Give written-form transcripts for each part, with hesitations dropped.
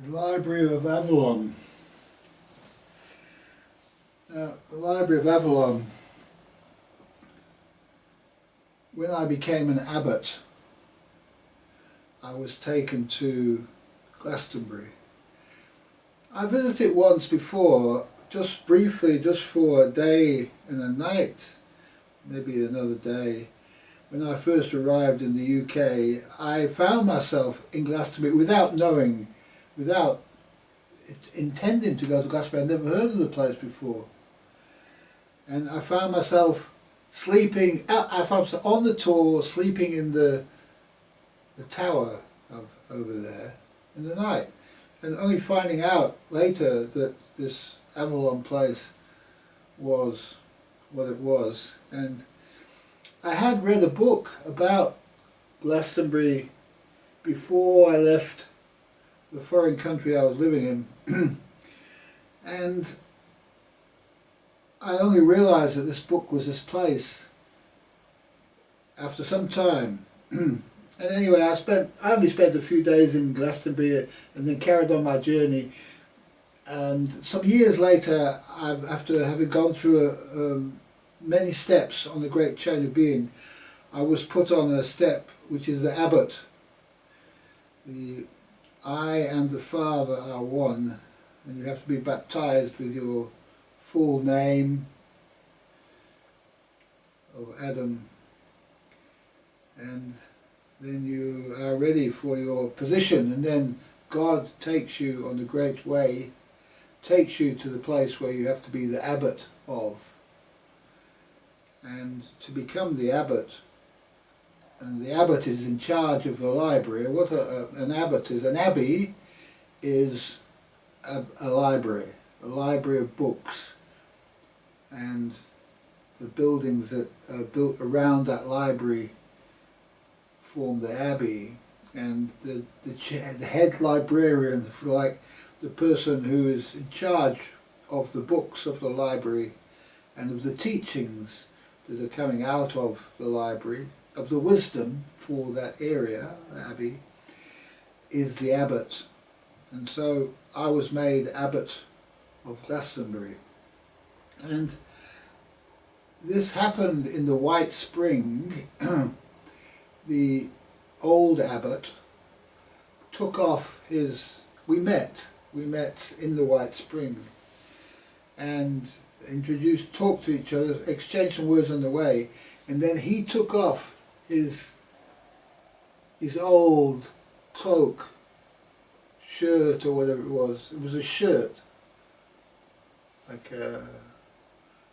The Library of Avalon. The Library of Avalon, when I became an abbot, I was taken to Glastonbury. I visited once before, just briefly, just for a day and a night, maybe another day. When I first arrived in the UK, I found myself in Glastonbury without knowing, without intending to go to Glastonbury. I'd never heard of the place before. And I found myself sleeping, I found myself on the tour, sleeping in the tower over there in the night. And only finding out later that this Avalon place was what it was. And I had read a book about Glastonbury before I left the foreign country I was living in. And I only realised that this book was this place after some time. And anyway, I only spent a few days in Glastonbury and then carried on my journey. And some years later, after having gone through many steps on the great chain of being, I was put on a step which is the Abbot. The I and the Father are one, and you have to be baptized with your full name of Adam, and then you are ready for your position, and then God takes you on the great way, takes you to the place where you have to be the abbot of. And to become the abbot, and the abbot is in charge of the library. What an abbot is, an abbey is a library of books, and the buildings that are built around that library form the abbey, and the head librarian, if you like, the person who is in charge of the books of the library and of the teachings that are coming out of the library, of the wisdom for that area, the abbey, is the abbot. And so I was made abbot of Glastonbury. And this happened in the White Spring. The old abbot took off his, we met in the White Spring and talked to each other, exchanged some words on the way, and then he took off his old cloak, shirt or whatever it was. It was a shirt, it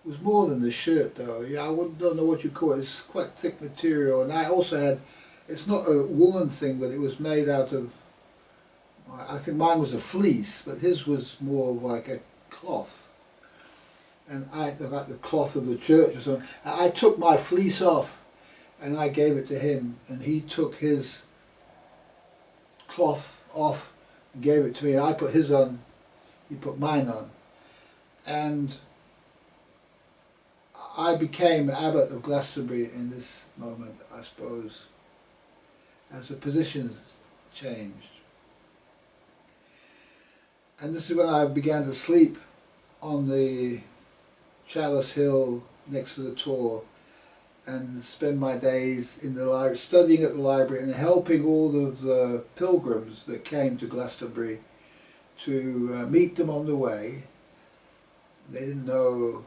was more than a shirt though. Yeah, don't know what you call it. It's quite thick material, and I also had, it's not a woolen thing, but it was made out of, I think mine was a fleece, but his was more like a cloth. And I, like the cloth of the church or something. I took my fleece off and I gave it to him, and he took his cloth off and gave it to me. I put his on, he put mine on. And I became abbot of Glastonbury in this moment, I suppose, as the positions changed. And this is when I began to sleep on the Chalice Hill next to the Tor and spend my days in the library, studying at the library and helping all of the pilgrims that came to Glastonbury to meet them on the way. They didn't know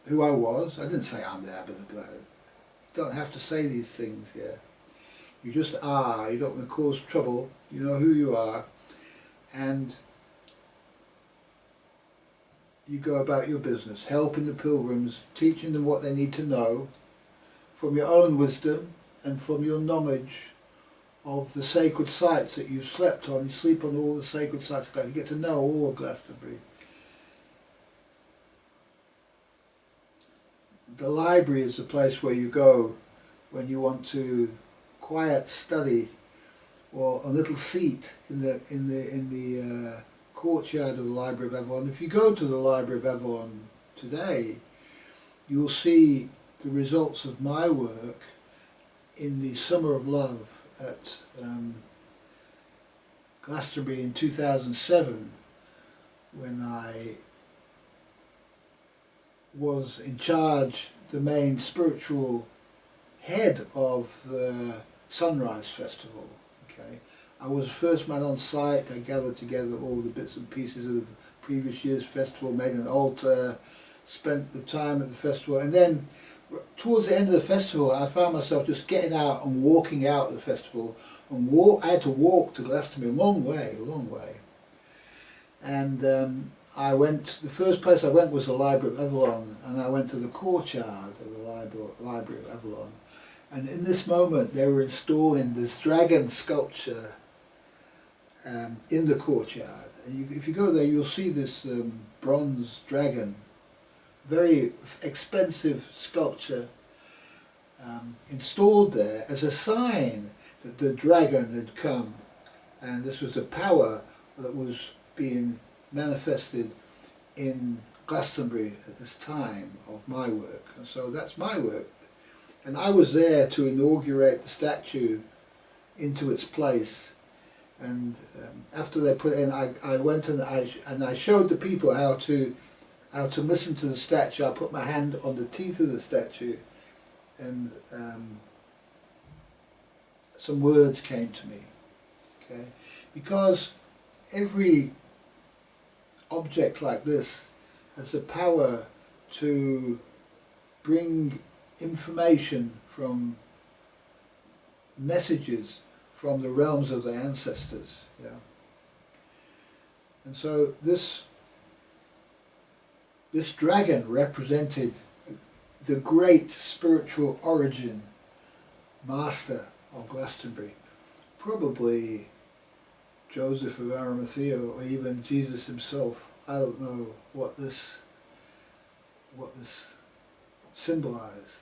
who I was. I didn't say I'm the abbot of Glastonbury. You don't have to say these things here. You just are. You don't want to cause trouble. You know who you are. And you go about your business, helping the pilgrims, teaching them what they need to know from your own wisdom and from your knowledge of the sacred sites that you've slept on. You sleep on all the sacred sites. You get to know all of Glastonbury. The library is the place where you go when you want to quiet study, or a little seat in the courtyard of the Library of Avalon. If you go to the Library of Avalon today, you'll see the results of my work in the Summer of Love at Glastonbury in 2007, when I was in charge, the main spiritual head of the Sunrise Festival. Okay, I was the first man on site. I gathered together all the bits and pieces of the previous year's festival, made an altar, spent the time at the festival, and then towards the end of the festival I found myself just getting out and walking out of the festival, and I had to walk to Glastonbury, a long way. And I went, the first place I went was the Library of Avalon, and I went to the courtyard of the Library of Avalon. And in this moment they were installing this dragon sculpture in the courtyard. And if you go there, you'll see this bronze dragon, very expensive sculpture, installed there as a sign that the dragon had come, and this was a power that was being manifested in Glastonbury at this time of my work. And so that's my work. And I was there to inaugurate the statue into its place. And after they put it in, I went and I showed the people how to listen to the statue. I put my hand on the teeth of the statue, and some words came to me. Okay, because every object like this has the power to bring information from messages from the realms of the ancestors. Yeah. And so this dragon represented the great spiritual origin master of Glastonbury, probably Joseph of Arimathea, or even Jesus himself. I don't know what this symbolized.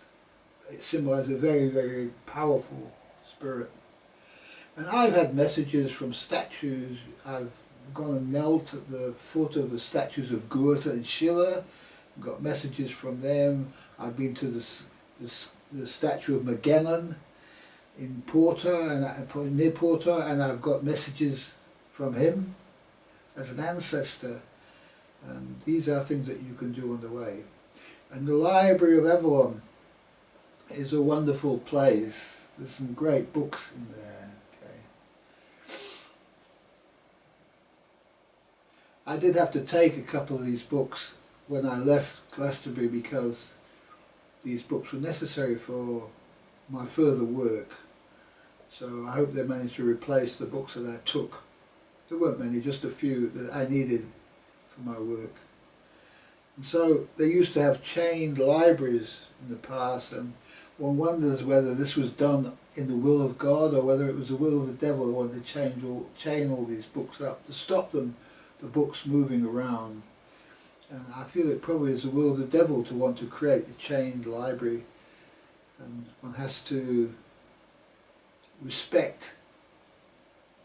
It symbolized a very, very powerful spirit. And I've had messages from statues. I've gone and knelt at the foot of the statues of Goethe and Schiller, got messages from them. I've been to the statue of Magellan in Porto, near Porto, and I've got messages from him as an ancestor. And these are things that you can do on the way. And the Library of Avalon is a wonderful place. There's some great books in there. Okay. I did have to take a couple of these books when I left Glastonbury, because these books were necessary for my further work. So I hope they managed to replace the books that I took. There weren't many, just a few that I needed for my work. And so they used to have chained libraries in the past, and one wonders whether this was done in the will of God or whether it was the will of the devil that wanted to chain all these books up to stop the books moving around. And I feel it probably is the will of the devil to want to create a chained library. And one has to respect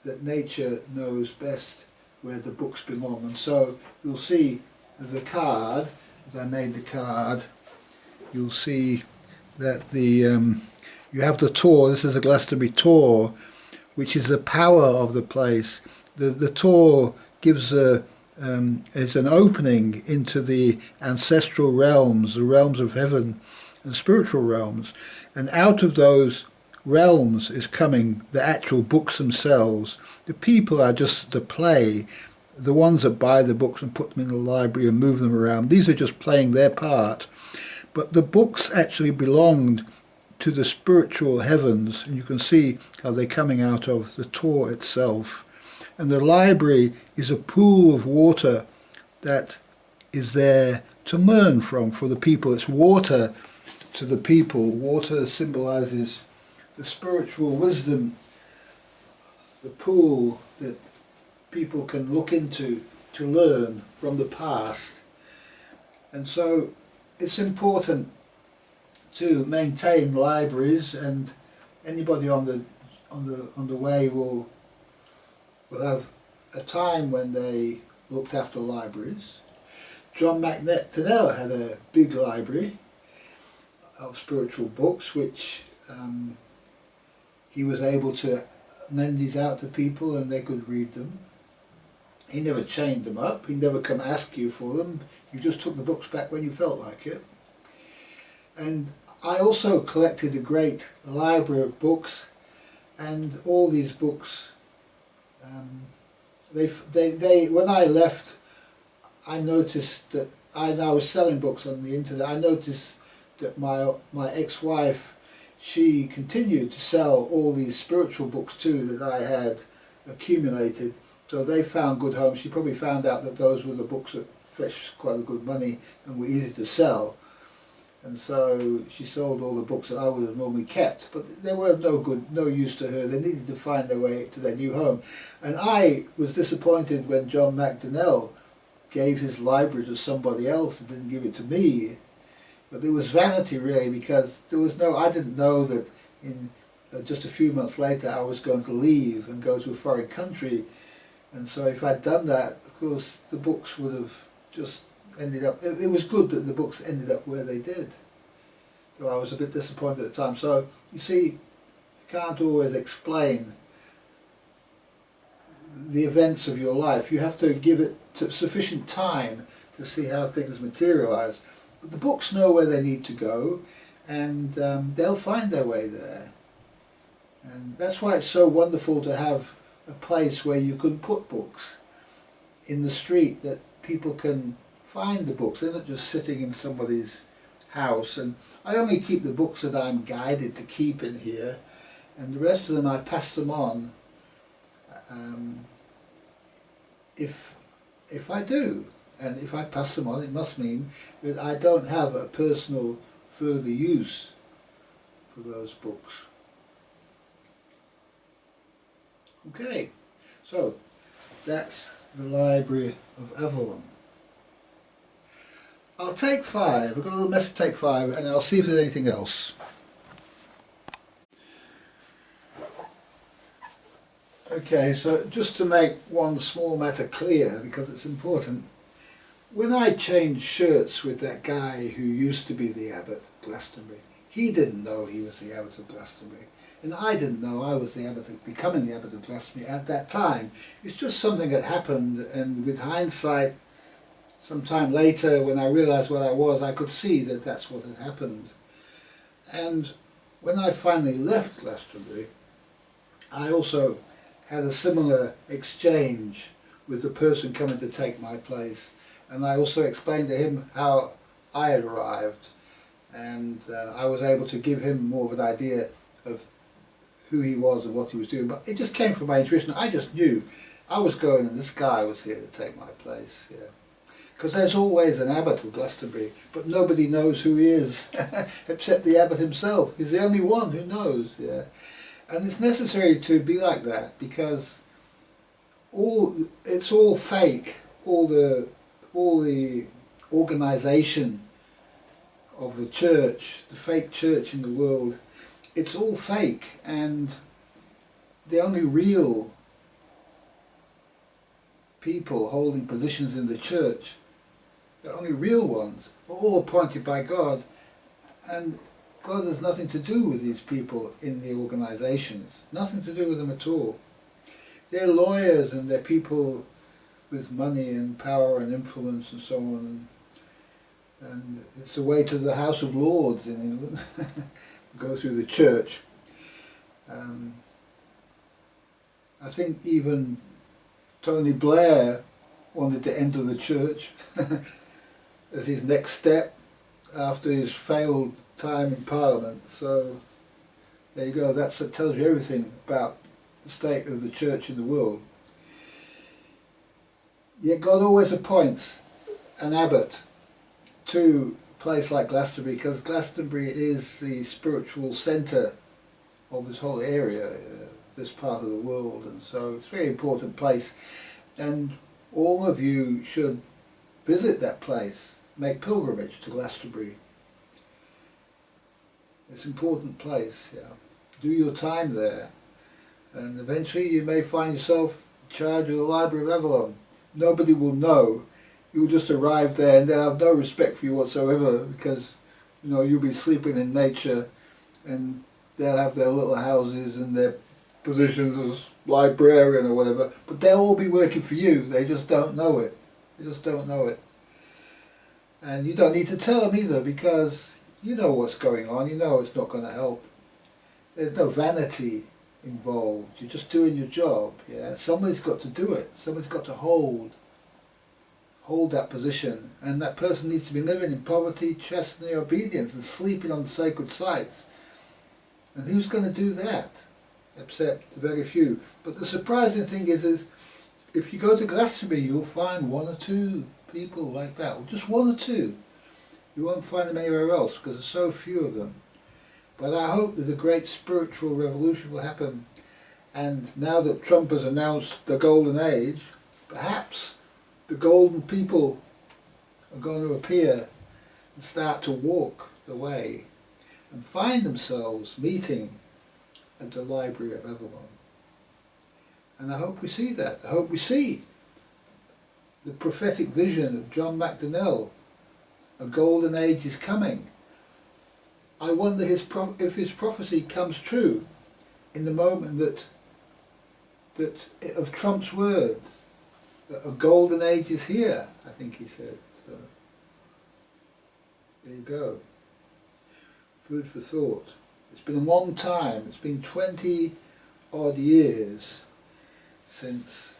that nature knows best where the books belong. And so you'll see the card, as I made the card, you'll see that you have the tour. This is a Glastonbury tour, which is the power of the place. The tour gives is an opening into the ancestral realms, the realms of heaven and spiritual realms. And out of those realms is coming the actual books themselves. The people are just the play, the ones that buy the books and put them in the library and move them around. These are just playing their part. But the books actually belonged to the spiritual heavens, and you can see how they're coming out of the tour itself. And the library is a pool of water that is there to learn from for the people. It's water to the people. Water symbolizes the spiritual wisdom, the pool that people can look into to learn from the past. And so it's important to maintain libraries, and anybody on the way will have a time when they looked after libraries. John McNett had a big library of spiritual books, which he was able to lend these out to people and they could read them. He never chained them up, he never come ask you for them, you just took the books back when you felt like it. And I also collected a great library of books, and all these books, when I left, I noticed that I was selling books on the internet. I noticed that my ex-wife, she continued to sell all these spiritual books too that I had accumulated. So they found good homes. She probably found out that those were the books that fetched quite a good money and were easy to sell. And so she sold all the books that I would have normally kept, but they were no use to her. They needed to find their way to their new home. And I was disappointed when John McDonnell gave his library to somebody else and didn't give it to me. But it was vanity really, because I didn't know that in just a few months later I was going to leave and go to a foreign country. And so if I'd done that, of course, the books would have just ended up, it was good that the books ended up where they did. So I was a bit disappointed at the time. So, you see, you can't always explain the events of your life. You have to give it sufficient time to see how things materialise. But the books know where they need to go, and they'll find their way there. And that's why it's so wonderful to have a place where you can put books in the street, that people can find the books. They're not just sitting in somebody's house. And I only keep the books that I'm guided to keep in here, and the rest of them I pass them on if I do. And if I pass them on, it must mean that I don't have a personal further use for those books. Okay, so that's the Library of Avalon. I'll take 5, I've got a little message to take 5, and I'll see if there's anything else. Okay, so just to make one small matter clear, because it's important, when I changed shirts with that guy who used to be the abbot of Glastonbury, he didn't know he was the abbot of Glastonbury, and I didn't know I was the abbot becoming the abbot of Glastonbury at that time. It's just something that happened, and with hindsight, some time later, when I realised what I was, I could see that that's what had happened. And when I finally left Glastonbury, I also had a similar exchange with the person coming to take my place. And I also explained to him how I had arrived. And I was able to give him more of an idea of who he was and what he was doing. But it just came from my intuition. I just knew I was going and this guy was here to take my place. Yeah. Because there's always an abbot of Glastonbury, but nobody knows who he is, except the abbot himself. He's the only one who knows. Yeah. And it's necessary to be like that, because it's all fake. All the organisation of the church, the fake church in the world, it's all fake, and the only real people holding positions in the church, the only real ones, are all appointed by God, and God has nothing to do with these people in the organisations, nothing to do with them at all. They're lawyers and they're people with money and power and influence and so on, and it's a way to the House of Lords in England, go through the church. I think even Tony Blair wanted to enter the church as his next step after his failed time in Parliament. So there you go, that tells you everything about the state of the church in the world. Yet God always appoints an abbot to a place like Glastonbury, because Glastonbury is the spiritual centre of this whole area, this part of the world, and so it's a very important place, and all of you should visit that place, make pilgrimage to Glastonbury. It's an important place, yeah. Do your time there, and eventually you may find yourself in charge of the Library of Avalon. Nobody will know. You'll just arrive there and they'll have no respect for you whatsoever, because you'll be sleeping in nature, and they'll have their little houses and their positions as librarian or whatever, but they'll all be working for you. They just don't know it. They just don't know it. And you don't need to tell them either, because you know what's going on. You know it's not going to help. There's no vanity involved. You're just doing your job. Yeah, somebody's got to do it. Somebody's got to hold that position, and that person needs to be living in poverty, chastity, obedience, and sleeping on the sacred sites. And who's going to do that? Except very few. But the surprising thing is if you go to Glastonbury, you'll find one or two people like that, or just one or two. You won't find them anywhere else because there's so few of them. But I hope that a great spiritual revolution will happen, and now that Trump has announced the golden age, perhaps the golden people are going to appear and start to walk the way and find themselves meeting at the Library of Avalon. And I hope we see that. I hope we see the prophetic vision of John McDonnell. A golden age is coming. I wonder if his prophecy comes true in the moment that of Trump's words, that a golden age is here, I think he said. So, there you go. Food for thought. It's been a long time. It's been 20 odd years since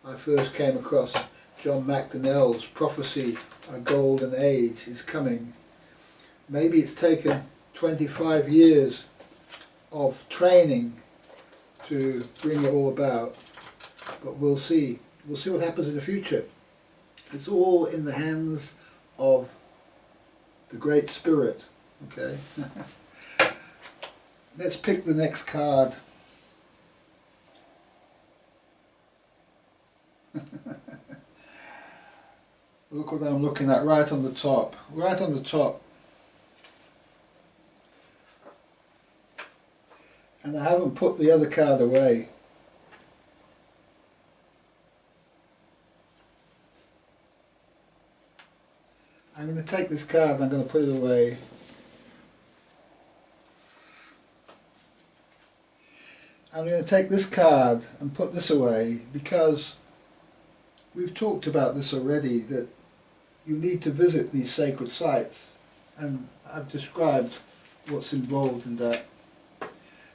I first came across John McDonnell's prophecy, a golden age is coming. Maybe it's taken 25 years of training to bring it all about, but we'll see. We'll see what happens in the future. It's all in the hands of the Great Spirit. Okay. Let's pick the next card. Look what I'm looking at right on the top. Right on the top. And I haven't put the other card away. I'm going to take this card and I'm going to put it away. I'm going to take this card and put this away because we've talked about this already, that you need to visit these sacred sites, and I've described what's involved in that.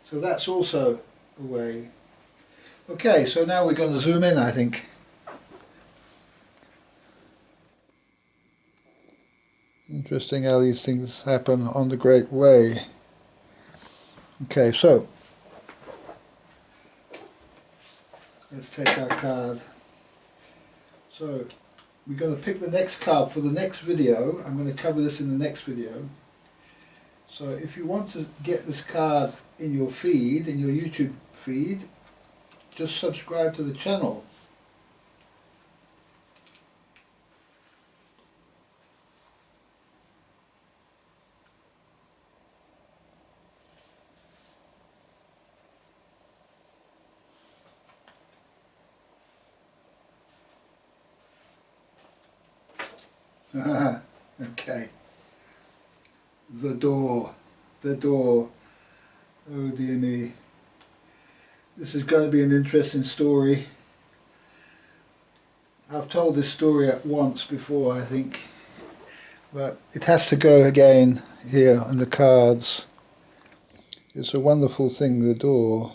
So that's also away. Okay, so now we're going to zoom in, I think. Interesting how these things happen on the Great Way. Okay, so let's take our card. So we're going to pick the next card for the next video. I'm going to cover this in the next video. So if you want to get this card in your feed, in your YouTube feed, just subscribe to the channel. Okay. The door. The door. Oh dear me. This is going to be an interesting story. I've told this story once before, I think, but it has to go again here on the cards. It's a wonderful thing, the door.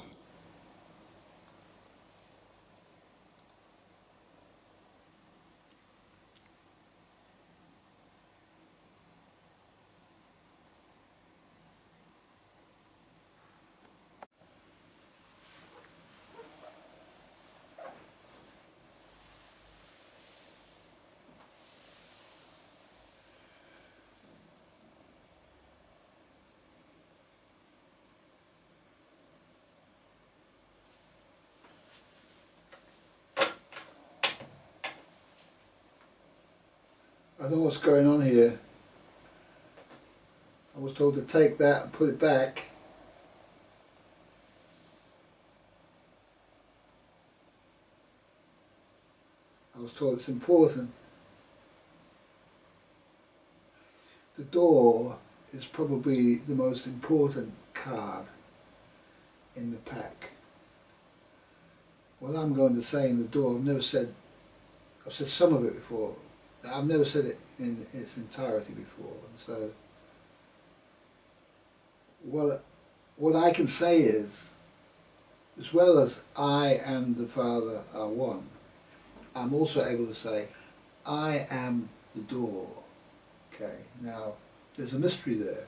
I don't know what's going on here. I was told to take that and put it back. I was told it's important. The door is probably the most important card in the pack. What I'm going to say in the door, I've said some of it before. I've never said it in its entirety before. And so, what I can say is, as well as I and the Father are one, I'm also able to say, I am the door. Okay, now there's a mystery there.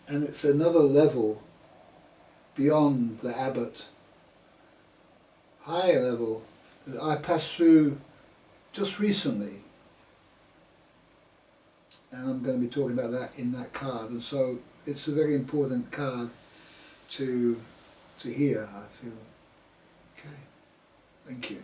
And it's another level beyond the Abbot, higher level that I passed through just recently. And I'm going to be talking about that in that card. And so it's a very important card to hear, I feel. Okay, thank you.